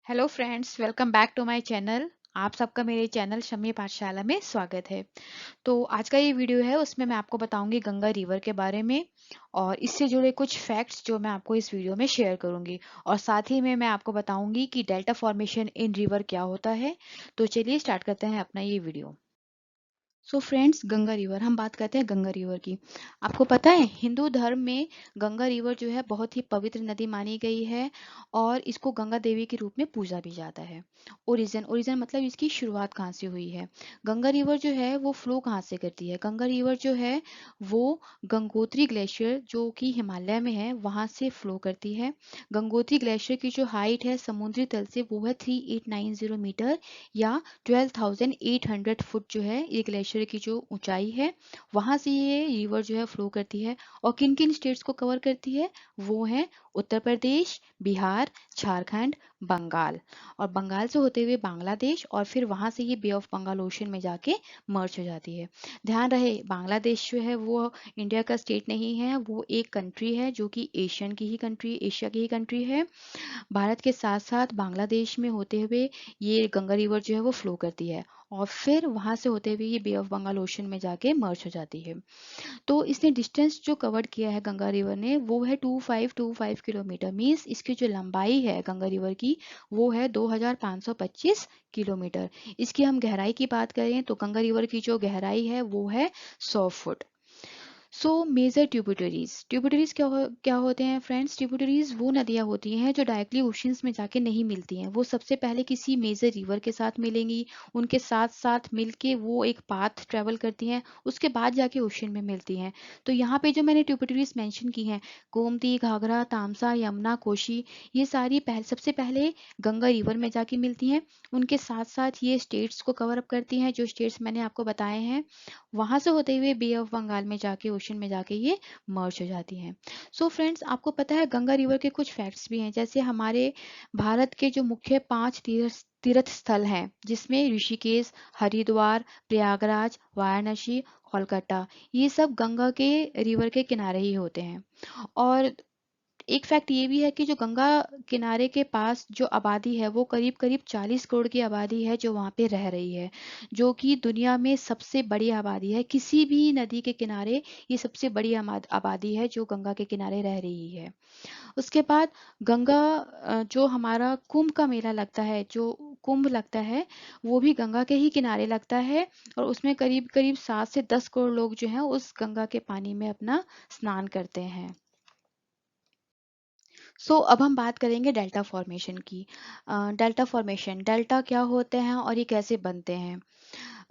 Hello friends, welcome back to my channel. आप सबका मेरे चैनल शम्मी पाठशाला में स्वागत है। तो आज का ये वीडियो है, उसमें मैं आपको बताऊंगी गंगा रिवर के बारे में और इससे जुड़े कुछ फैक्ट्स जो मैं आपको इस वीडियो में शेयर करूंगी। और साथ ही में मैं आपको बताऊंगी कि डेल्टा फॉर्मेशन इन रिवर क्या होता है। तो चलिए स्टार्ट करते हैं अपना ये video. So friends, Ganga river हम बात करते हैं गंगा रिवर की। आपको पता है हिंदू धर्म में गंगा रिवर जो है बहुत ही पवित्र नदी मानी गई है और इसको गंगा देवी के रूप में पूजा भी जाता है। ओरिजिन ओरिजिन मतलब इसकी शुरुआत कहाँ से हुई है। गंगा रिवर जो है वो फ्लो कहाँ से करती है। गंगा रिवर जो है वो गंगोत्री ग्लेशियर जो कि हिमालय में है वहां से फ्लो करती है। गंगोत्री ग्लेशियर की जो हाइट है समुद्री तल से वो है 3890 मीटर या 12,800 फुट जो है ये ग्लेशियर की जो ऊंचाई है वहां से ये रिवर जो है फ्लो करती है। और किन किन स्टेट्स को कवर करती है वो है उत्तर प्रदेश, बिहार, झारखंड, बंगाल। और बंगाल से होते हुए बांग्लादेश और फिर वहां से ये बे ऑफ बंगाल ओशन में जाके मर्ज हो जाती है। ध्यान रहे बांग्लादेश जो है वो इंडिया का स्टेट नहीं है, वो एक कंट्री है जो कि एशियन की ही कंट्री एशिया की ही कंट्री है। भारत के साथ साथ बांग्लादेश में होते हुए ये गंगा रिवर जो है वो फ्लो करती है और फिर वहां से होते हुए ये बे ऑफ बंगाल ओशन में जाके मर्ज हो जाती है। तो इसने डिस्टेंस जो कवर किया है गंगा रिवर ने वो है 2525 किलोमीटर। मीन्स इसकी जो लंबाई है गंगा रिवर की वो है 2525 किलोमीटर। इसकी हम गहराई की बात करें तो गंगा रिवर की जो गहराई है वो है 100 फुट। सो मेजर ट्यूबिटरीज ट्यूबिटरीज क्या होते हैं फ्रेंड्स। ट्यूबिटरीज वो नदियां होती हैं जो डायरेक्टली ओशंस में जाके नहीं मिलती हैं, वो सबसे पहले किसी मेजर रिवर के साथ मिलेंगी, उनके साथ साथ मिलके वो एक पाथ ट्रेवल करती हैं, उसके बाद जाके ओशन में मिलती हैं। तो यहाँ पे जो मैंने ट्यूबिटरीज मेंशन की हैं गोमती, घाघरा, तामसा, यमुना, कोशी, ये सारी सबसे पहले गंगा रिवर में जाके मिलती हैं। उनके साथ साथ ये स्टेट्स को कवर अप करती हैं, जो स्टेट्स मैंने आपको बताए हैं। वहां से होते हुए बे ऑफ बंगाल में जाके ओशन में जाके ये मर्ज हो जाती हैं। सो फ्रेंड्स, आपको पता है गंगा रिवर के कुछ फैक्ट्स भी हैं, जैसे हमारे भारत के जो मुख्य 5 तीर्थ स्थल हैं जिसमें ऋषिकेश, हरिद्वार, प्रयागराज, वाराणसी, कोलकाता, ये सब गंगा के रिवर के किनारे ही होते हैं। और एक फैक्ट ये भी है कि जो गंगा किनारे के पास जो आबादी है वो करीब करीब 40 करोड़ की आबादी है जो वहाँ पे रह रही है, जो कि दुनिया में सबसे बड़ी आबादी है। किसी भी नदी के किनारे ये सबसे बड़ी आबादी है जो गंगा के किनारे रह रही है। उसके बाद गंगा जो हमारा कुंभ का मेला लगता है, जो कुंभ लगता है वो भी गंगा के ही किनारे लगता है और उसमें करीब करीब 7 से 10 करोड़ लोग जो हैं उस गंगा के पानी में अपना स्नान करते हैं। अब हम बात करेंगे डेल्टा फॉर्मेशन की। डेल्टा फॉर्मेशन, डेल्टा क्या होते हैं और ये कैसे बनते हैं।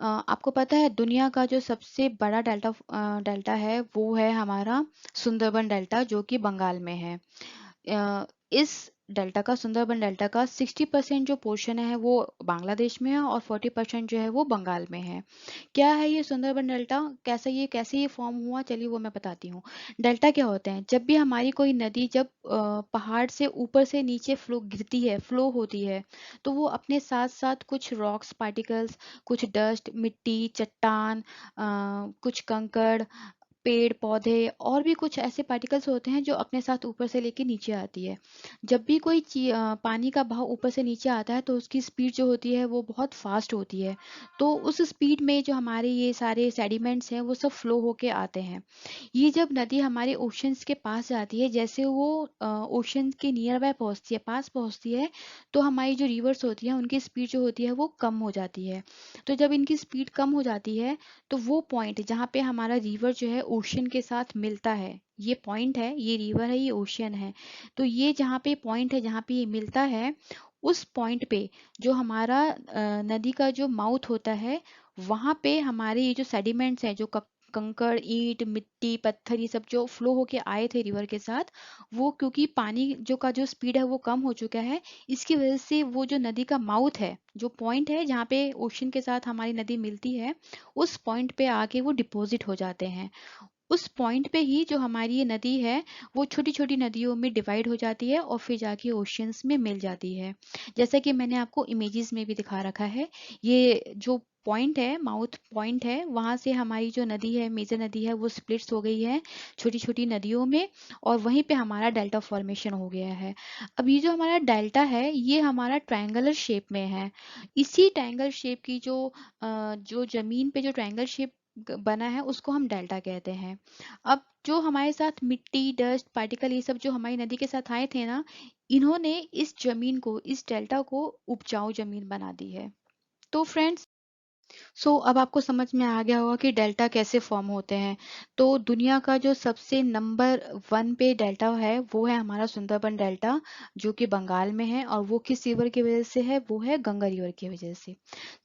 आपको पता है दुनिया का जो सबसे बड़ा डेल्टा है वो है हमारा सुंदरबन डेल्टा जो कि बंगाल में है। इस डेल्टा का सुंदरबन डेल्टा का 60% जो पोर्शन है वो बांग्लादेश में है और 40% जो है वो बंगाल में है। क्या है ये सुंदरबन डेल्टा, कैसे ये फॉर्म हुआ, चलिए वो मैं बताती हूँ। डेल्टा क्या होते हैं, जब भी हमारी कोई नदी जब पहाड़ से ऊपर से नीचे फ्लो गिरती है, फ्लो होती है, तो वो अपने साथ साथ कुछ रॉक्स पार्टिकल्स, कुछ डस्ट, मिट्टी, चट्टान, कुछ कंकड़, पेड़ पौधे और भी कुछ ऐसे पार्टिकल्स होते हैं जो अपने साथ ऊपर से लेके नीचे आती है। जब भी कोई पानी का बहाव ऊपर से नीचे आता है तो उसकी स्पीड जो होती है वो बहुत फास्ट होती है। तो उस स्पीड में जो हमारे ये सारे सेडिमेंट्स हैं वो सब फ्लो होके आते हैं। ये जब नदी हमारे ओशंस के पास जाती है, जैसे वो ओशन के नियर बाय पहुंचती है, पास पहुंचती है, तो हमारी जो रिवर्स होती है उनकी स्पीड जो होती है वो कम हो जाती है। तो जब इनकी स्पीड कम हो जाती है तो वो पॉइंट जहाँ पे हमारा रिवर जो है ओशन के साथ मिलता है, ये पॉइंट है, ये रिवर है, ये ओशियन है, तो ये जहाँ पे पॉइंट है जहाँ पे ये मिलता है, उस पॉइंट पे जो हमारा नदी का जो माउथ होता है वहां पे हमारे ये जो सेडिमेंट्स हैं, जो कंकड़, ईंट, मिट्टी, पत्थर, ये सब जो फ्लो होके आए थे रिवर के साथ, वो क्योंकि पानी का जो स्पीड है वो कम हो चुका है, इसकी वजह से वो जो नदी का माउथ है, जो पॉइंट है जहाँ पे ओशन के साथ हमारी नदी मिलती है, उस पॉइंट पे आके वो डिपॉजिट हो जाते हैं। उस पॉइंट पे ही जो हमारी ये नदी है वो छोटी छोटी नदियों में डिवाइड हो जाती है और फिर जाके ओशियंस में मिल जाती है। जैसा कि मैंने आपको इमेजेस में भी दिखा रखा है, ये जो पॉइंट है, माउथ पॉइंट है, वहाँ से हमारी जो नदी है, मेजर नदी है, वो स्प्लिट्स हो गई है छोटी-छोटी नदियों में, और वहीं पे हमारा डेल्टा फॉर्मेशन हो गया है। अब ये जो हमारा डेल्टा है, ये हमारा ट्रायंगुलर शेप में है। इसी ट्रायंगल शेप की जो ज़मीन पे जो ट्रायंगल शेप बना है, उसको हम डेल्टा कहते हैं। अब जो हमारे साथ मिट्टी, डस्ट, पार्टिकल, ये सब जो हमारी नदी के साथ आए थे ना, इन्होंने इस ज़मीन को, इस डेल्टा को उपजाऊ ज़मीन बना दी है। तो फ्रेंड्स, अब आपको समझ में आ गया होगा कि डेल्टा कैसे फॉर्म होते हैं। तो दुनिया का जो सबसे नंबर 1 पे डेल्टा है, वो है हमारा सुंदरबन डेल्टा, जो कि बंगाल में है, और वो किस रिवर की वजह से है? वो है गंगा रिवर की वजह से।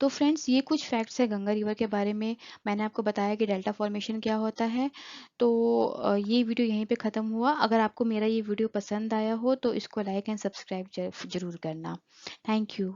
तो फ्रेंड्स, ये कुछ फैक्ट्स है गंगा रिवर के बारे में। मैंने आपको बताया कि डेल्टा फॉर्मेशन क्या होता है। तो ये वीडियो यहीं पे ख़त्म हुआ। अगर आपको मेरा ये वीडियो पसंद आया हो तो इसको लाइक एंड सब्सक्राइब ज़रूर करना। Thank you.